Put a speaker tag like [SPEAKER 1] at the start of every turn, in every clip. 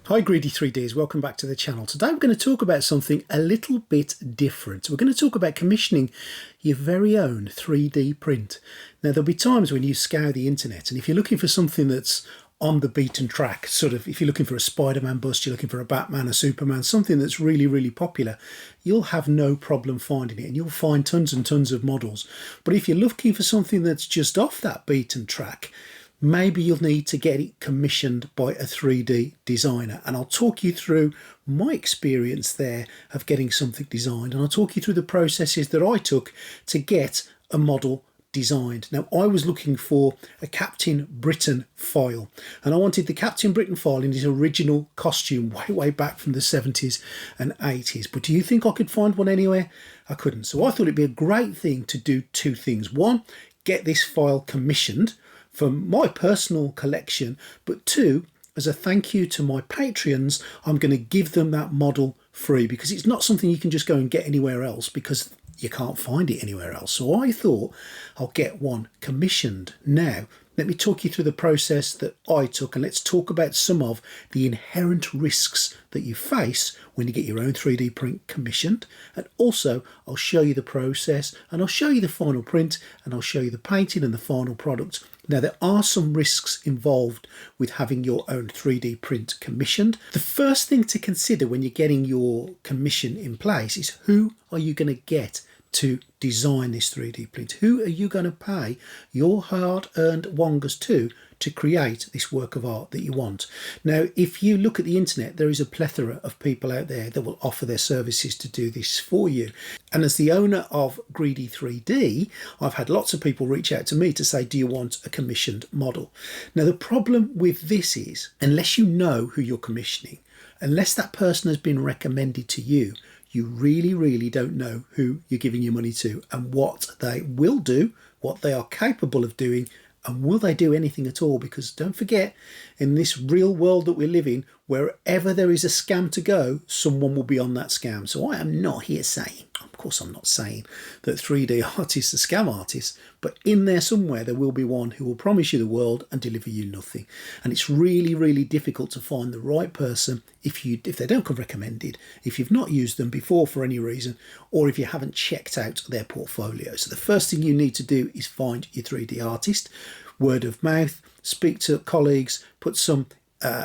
[SPEAKER 1] Hi Greedy 3Ds, welcome back to the channel. Today we're going to talk about something a little bit different. We're going to talk about commissioning your very own 3D print. Now there'll be times when you scour the internet, and if you're looking for something that's on the beaten track, sort of if you're looking for a Spider-Man bust, you're looking for a Batman, a Superman, something that's really popular, you'll have no problem finding it, and you'll find tons and tons of models. But if you're looking for something that's just off that beaten track, maybe you'll need to get it commissioned by a 3D designer. And I'll talk you through my experience there of getting something designed, and I'll talk you through the processes that I took to get a model designed. Now, I was looking for a Captain Britain file, and I wanted the Captain Britain file in his original costume way back from the 70s and 80s. But do you think I could find one anywhere? I couldn't. So I thought it'd be a great thing to do two things. One, get this file commissioned for my personal collection, but two, as a thank you to my Patreons, I'm going to give them that model free, because it's not something you can just go and get anywhere else, because you can't find it anywhere else. So I thought I'll get one commissioned. Now, let me talk you through the process that I took, and let's talk about some of the inherent risks that you face when you get your own 3D print commissioned. And also, I'll show you the process, and I'll show you the final print, and I'll show you the painting and the final product. Now, there are some risks involved with having your own 3D print commissioned. The first thing to consider when you're getting your commission in place is, who are you going to get to design this 3D print? Who are you going to pay your hard-earned wongas to create this work of art that you want? Now, if you look at the internet, there is a plethora of people out there that will offer their services to do this for you. And as the owner of Greedy 3D, I've had lots of people reach out to me to say, do you want a commissioned model? Now, the problem with this is, unless you know who you're commissioning, unless that person has been recommended to you, you really don't know who you're giving your money to and what they will do, what they are capable of doing, and will they do anything at all? Because don't forget, in this real world that we live in, wherever there is a scam to go, someone will be on that scam. So I am not here saying, of course I'm not saying that 3D artists are scam artists, but in there somewhere there will be one who will promise you the world and deliver you nothing. And it's really difficult to find the right person if they don't come recommended, if you've not used them before for any reason, or if you haven't checked out their portfolio. So the first thing you need to do is find your 3D artist, word of mouth, speak to colleagues, put some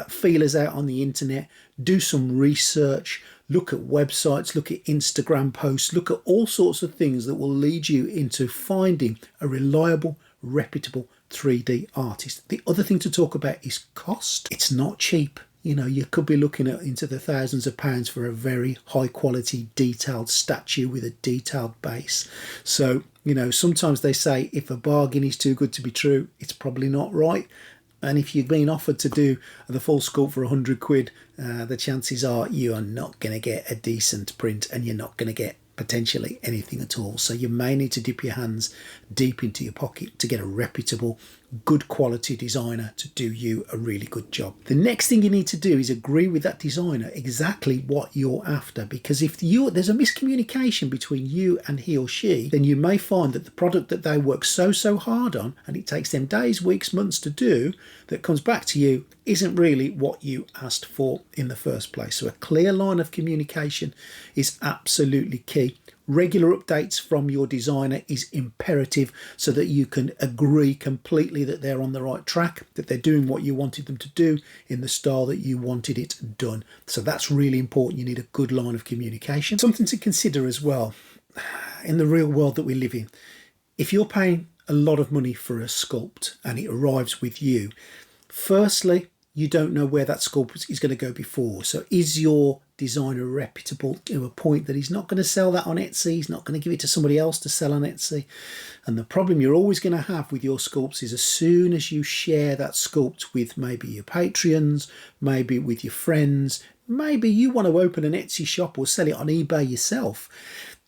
[SPEAKER 1] feelers out on the internet, do some research, look at websites, look at Instagram posts, look at all sorts of things that will lead you into finding a reliable, reputable 3D artist. The other thing to talk about is cost. It's not cheap. You know, you could be looking at into the thousands of pounds for a very high quality detailed statue with a detailed base. So, you know, sometimes they say if a bargain is too good to be true, it's probably not right. And if you've been offered to do the full sculpt for 100 quid, the chances are you are not going to get a decent print, and you're not going to get potentially anything at all. So you may need to dip your hands deep into your pocket to get a reputable, good quality designer to do you a really good job. The next thing you need to do is agree with that designer exactly what you're after, because if there's a miscommunication between you and he or she, then you may find that the product that they work so hard on, and it takes them days, weeks, months to do, that comes back to you isn't really what you asked for in the first place. So a clear line of communication is absolutely key. Regular updates from your designer is imperative, so that you can agree completely that they're on the right track, that they're doing what you wanted them to do in the style that you wanted it done. So that's really important. You need a good line of communication. Something to consider as well, in the real world that we live in, if you're paying a lot of money for a sculpt and it arrives with you, firstly, you don't know where that sculpt is going to go before. So is your designer reputable to a point that he's not going to sell that on Etsy? He's not going to give it to somebody else to sell on Etsy. And the problem you're always going to have with your sculpts is, as soon as you share that sculpt with maybe your Patreons, maybe with your friends, maybe you want to open an Etsy shop or sell it on eBay yourself,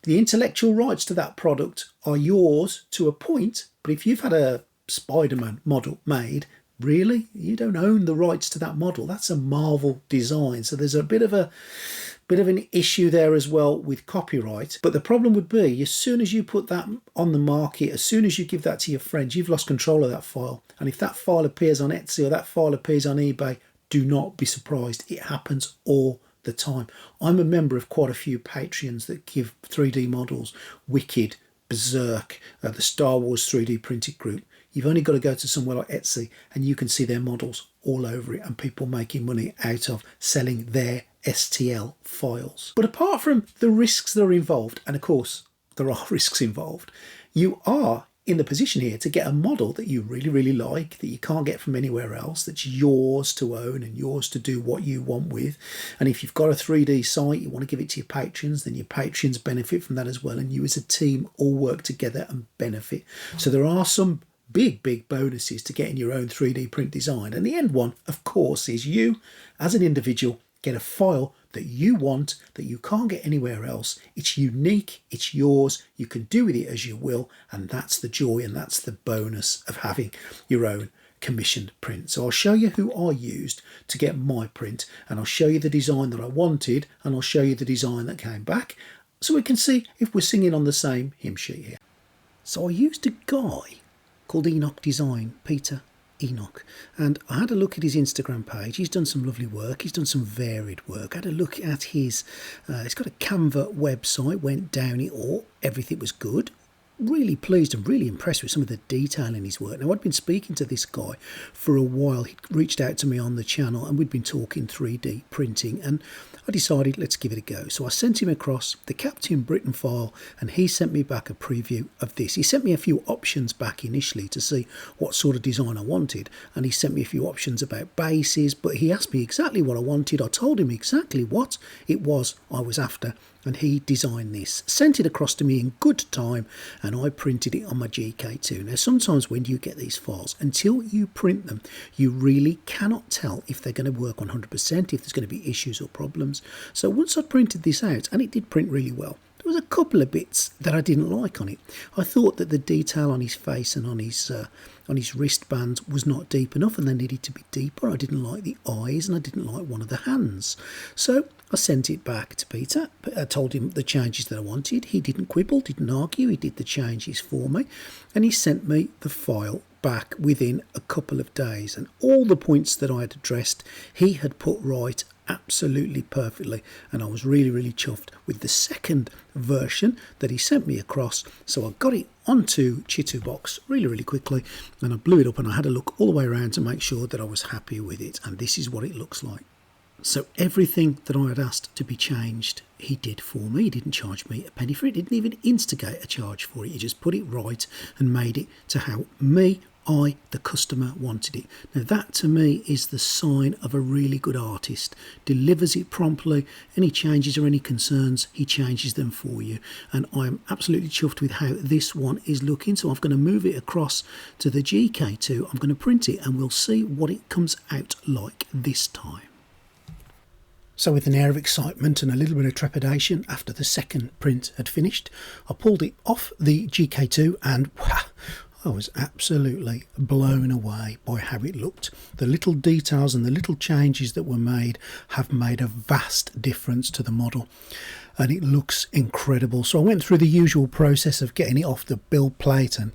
[SPEAKER 1] the intellectual rights to that product are yours to a point. But if you've had a Spider-Man model made, really, you don't own the rights to that model. That's a Marvel design. So there's a bit of an issue there as well with copyright. But the problem would be, as soon as you put that on the market, as soon as you give that to your friends, you've lost control of that file. And if that file appears on Etsy or that file appears on eBay, do not be surprised. It happens all the time. I'm a member of quite a few Patreons that give 3D models. Wicked, Berserk, the Star Wars 3D printed group. You've only got to go to somewhere like Etsy and you can see their models all over it, and people making money out of selling their STL files. But apart from the risks that are involved, and of course there are risks involved, you are in the position here to get a model that you really, really like, that you can't get from anywhere else, that's yours to own and yours to do what you want with. And if you've got a 3D site, you want to give it to your patrons, then your patrons benefit from that as well, and you as a team all work together and benefit. So there are some big bonuses to getting your own 3D print design, and the end one, of course, is you as an individual get a file that you want, that you can't get anywhere else. It's unique, it's yours, you can do with it as you will, and that's the joy and that's the bonus of having your own commissioned print. So I'll show you who I used to get my print, and I'll show you the design that I wanted, and I'll show you the design that came back, so we can see if we're singing on the same hymn sheet here. So I used a guy called Enoch Design, Peter Enoch, and I had a look at his Instagram page. He's done some lovely work, he's done some varied work. I had a look at his he's got a Canva website, went down it all, everything was good. Really pleased and really impressed with some of the detail in his work. Now, I'd been speaking to this guy for a while. He reached out to me on the channel and we'd been talking 3D printing, and I decided let's give it a go. So I sent him across the Captain Britain file and he sent me back a preview of this. He sent me a few options back initially to see what sort of design I wanted, and he sent me a few options about bases, but he asked me exactly what I wanted. I told him exactly what it was I was after, and he designed this, sent it across to me in good time, and I printed it on my GK2. Now, sometimes when you get these files, until you print them, you really cannot tell if they're going to work 100%, if there's going to be issues or problems. So once I printed this out, and it did print really well, there was a couple of bits that I didn't like on it. I thought that the detail on his face and on his wristbands was not deep enough, and they needed to be deeper. I didn't like the eyes, and I didn't like one of the hands. So I sent it back to Peter. I told him the changes that I wanted. He didn't quibble, didn't argue. He did the changes for me, and he sent me the file back within a couple of days. And all the points that I had addressed, he had put right absolutely perfectly, and I was really chuffed with the second version that he sent me across. So I got it onto Chitubox really quickly, and I blew it up and I had a look all the way around to make sure that I was happy with it, and this is what it looks like. So everything that I had asked to be changed, he did for me. He didn't charge me a penny for it, didn't even instigate a charge for it. He just put it right and made it to how the customer, wanted it. Now that to me is the sign of a really good artist. Delivers it promptly. Any changes or any concerns, he changes them for you. And I'm absolutely chuffed with how this one is looking. So I'm going to move it across to the GK2. I'm going to print it and we'll see what it comes out like this time. So with an air of excitement and a little bit of trepidation after the second print had finished, I pulled it off the GK2 and wow, I was absolutely blown away by how it looked. The little details and the little changes that were made have made a vast difference to the model, and it looks incredible. So I went through the usual process of getting it off the build plate and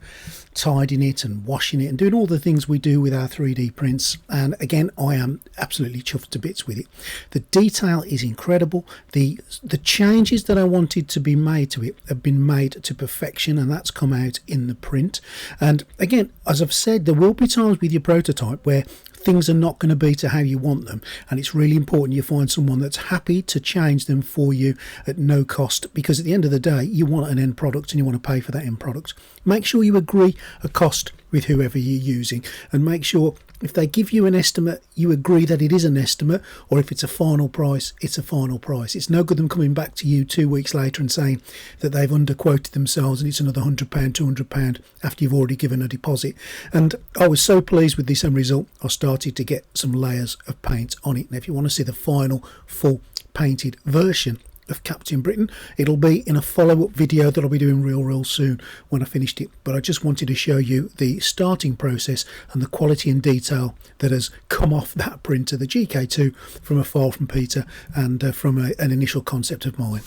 [SPEAKER 1] tidying it and washing it and doing all the things we do with our 3D prints, and again I am absolutely chuffed to bits with it. The detail is incredible. The changes that I wanted to be made to it have been made to perfection, and that's come out in the print. And again, as I've said, there will be times with your prototype where things are not going to be to how you want them, and it's really important you find someone that's happy to change them for you at no cost, because at the end of the day you want an end product and you want to pay for that end product. Make sure you agree a cost with whoever you're using, and make sure if they give you an estimate you agree that it is an estimate, or if it's a final price, it's a final price. It's no good them coming back to you 2 weeks later and saying that they've underquoted themselves and it's another £100, £200 after you've already given a deposit. And I was so pleased with this end result, I started to get some layers of paint on it. Now if you want to see the final full painted version of Captain Britain, it'll be in a follow-up video that I'll be doing real soon when I finished it. But I just wanted to show you the starting process and the quality and detail that has come off that printer, the GK2, from a file from Peter and from an initial concept of mine.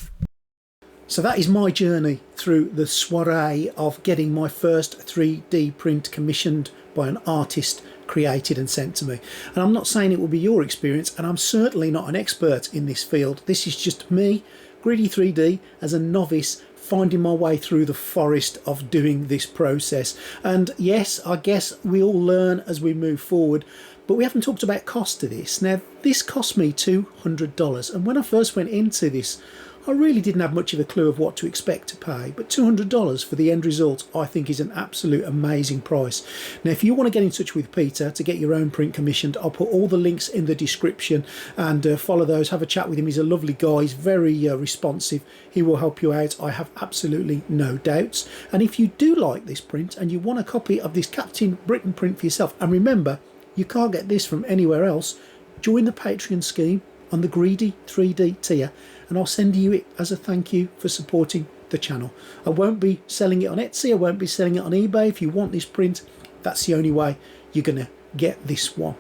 [SPEAKER 1] So that is my journey through the soiree of getting my first 3D print commissioned by an artist created and sent to me. And I'm not saying it will be your experience, and I'm certainly not an expert in this field. This is just me, Greedy 3D, as a novice, finding my way through the forest of doing this process. And yes, I guess we all learn as we move forward, but we haven't talked about cost to this. Now, this cost me $200, and when I first went into this, I really didn't have much of a clue of what to expect to pay, but $200 for the end result I think is an absolute amazing price. Now, if you want to get in touch with Peter to get your own print commissioned, I'll put all the links in the description, and follow those, have a chat with him. He's a lovely guy, he's very responsive, he will help you out, I have absolutely no doubts. And if you do like this print and you want a copy of this Captain Britain print for yourself, and remember, you can't get this from anywhere else, join the Patreon scheme on the Greedy 3D tier, and I'll send you it as a thank you for supporting the channel. I won't be selling it on Etsy, I won't be selling it on eBay. If you want this print, that's the only way you're going to get this one.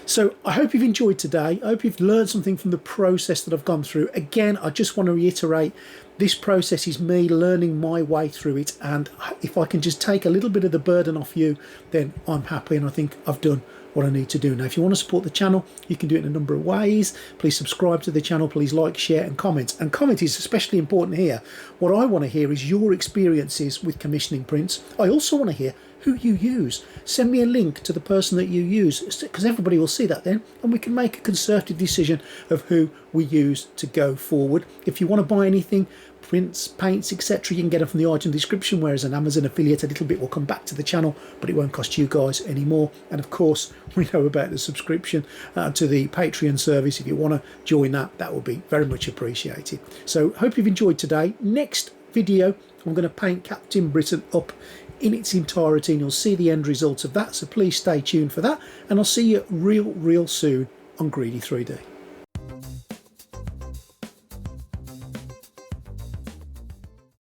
[SPEAKER 1] So I hope you've enjoyed today. I hope you've learned something from the process that I've gone through. Again, I just want to reiterate, this process is me learning my way through it, and if I can just take a little bit of the burden off you, then I'm happy, and I think I've done what I need to do. Now, if you want to support the channel, you can do it in a number of ways. Please subscribe to the channel, please like, share and comment. And comment is especially important here. What I want to hear is your experiences with commissioning prints. I also want to hear who you use. Send me a link to the person that you use, because everybody will see that then, and we can make a concerted decision of who we use to go forward. If you want to buy anything, prints, paints, etc., you can get them from the item description, whereas an Amazon affiliate, a little bit will come back to the channel, but it won't cost you guys anymore. And of course, we know about the subscription to the Patreon service. If you want to join that, that will be very much appreciated. So hope you've enjoyed today. Next video, I'm going to paint Captain Britain up in its entirety, and you'll see the end result of that, so please stay tuned for that, and I'll see you real soon on Greedy 3D.